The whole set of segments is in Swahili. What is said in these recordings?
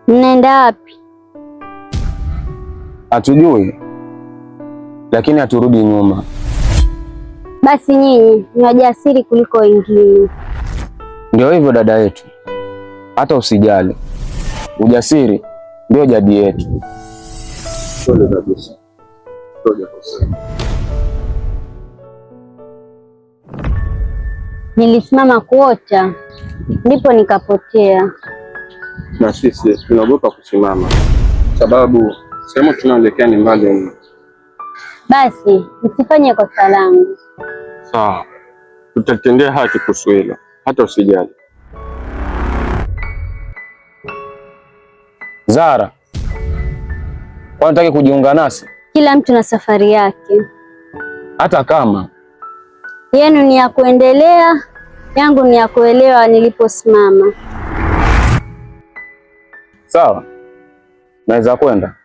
Mnaenda wapi? Hatujui, lakini haturudi nyuma. Basi nyinyi ni wajasiri kuliko wengine. Ndio hivyo dada yetu, hata usijali, ujasiri ndio jadi yetu. Pole kabisa. Pole kabisa. Nilisimama kuota ndipo nikapotea. Na sisi tunaogopa kusimama, sababu sehemu tunaelekea ni mbali mno. Basi msifanye kosa langu. Sawa, tutatendea haki kuhusu hilo, hata usijali. Zara, kwa unataka kujiunga nasi? Kila mtu na safari yake. Hata kama Yenu ni ya kuendelea, yangu ni ya kuelewa niliposimama. sawa, naweza kwenda.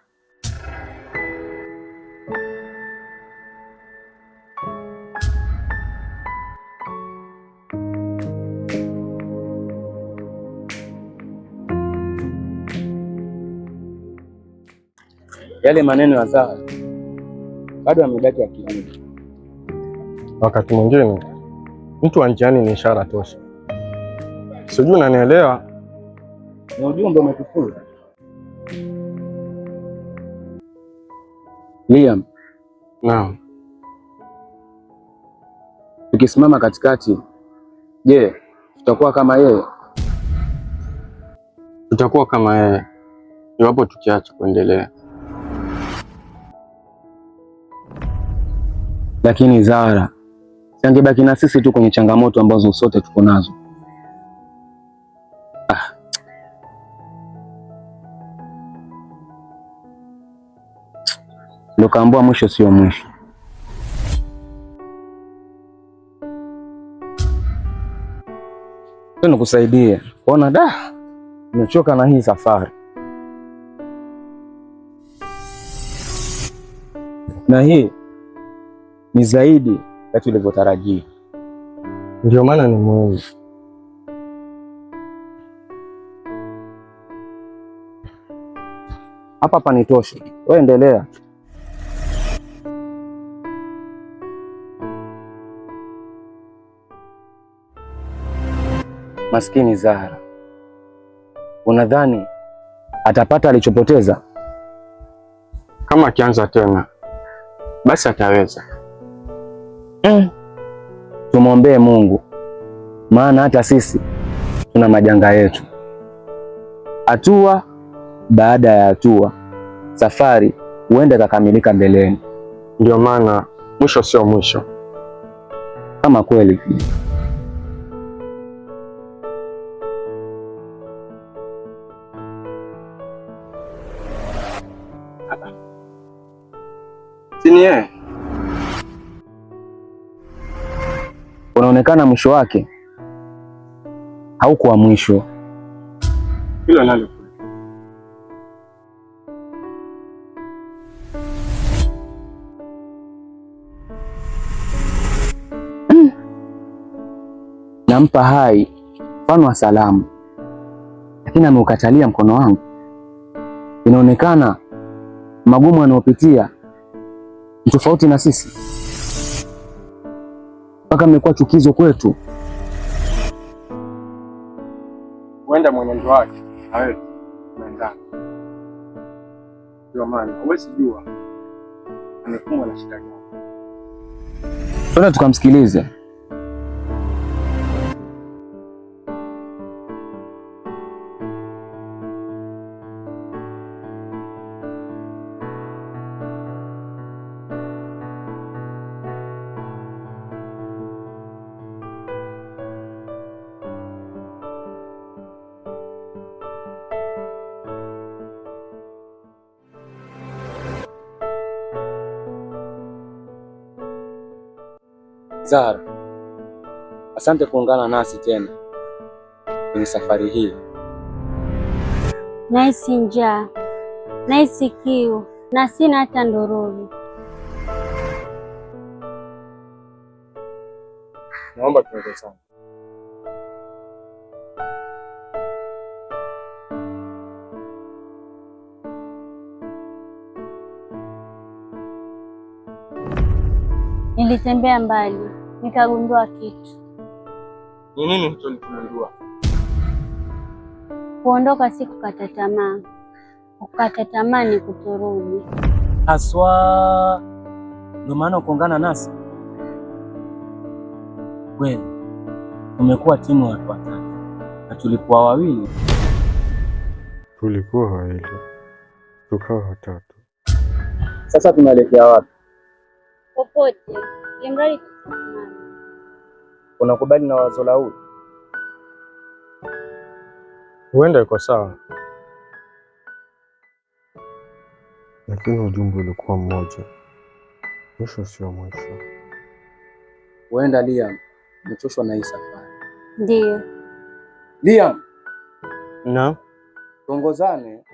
Yale maneno ya Zara bado yamebaki akilini. Wakati mwingine mtu wa njiani ni ishara tosha. Sijui unanielewa? Ni ujumbe umetufunza. Liam, Naam. tukisimama katikati, je, tutakuwa kama yeye? Tutakuwa kama yeye iwapo tukiacha kuendelea. Lakini Zara, angebaki na sisi tu kwenye changamoto ambazo sote tuko nazo. Ndio kaambua mwisho sio mwisho. Nikusaidie kuona nimechoka na hii safari, na hii ni zaidi ya tulivyotarajia. Ndio maana ni muhimu. Hapa panitosha, wewe endelea. Maskini Zahra, unadhani atapata alichopoteza? Kama akianza tena basi ataweza. Tumwombee Mungu, maana hata sisi tuna majanga yetu. Hatua baada ya hatua, safari huenda ikakamilika mbeleni. Ndio maana mwisho sio mwisho. Kama kweli sini yeye unaonekana mwisho wake haukuwa mwisho. hilo nalo nampa hai mfano wa salamu, lakini ameukatalia mkono wangu. Inaonekana magumu anayopitia ni tofauti na sisi, mpaka amekuwa chukizo kwetu. huenda mwenendo wake hawezi kuendana. Ndio maana huwezi jua amekumbwa na shida gani. Twende tukamsikilize. Zahra, asante kuungana nasi tena kwenye safari hii. Nahisi njaa, nahisi kiu na sina hata ndororo. Naomba tuende sana. Nilitembea mbali nikagundua kitu. Ni nini hicho uligundua? Kuondoka si kukata tamaa. Kukata tamaa ni kutorudi. Haswa ndio maana ukaungana nasi. Kweli tumekuwa timu ya watu watatu na tulikuwa wawili. Tulikuwa wawili tukawa watatu. Sasa tunaelekea wapi? Popote imradi tusimame. Unakubali na wazo la huyu? Huenda iko sawa, lakini ujumbe ulikuwa mmoja, mwisho sio mwisho. Huenda Liam umechoshwa na hii safari. Ndiyo. Liam, Na tuongozane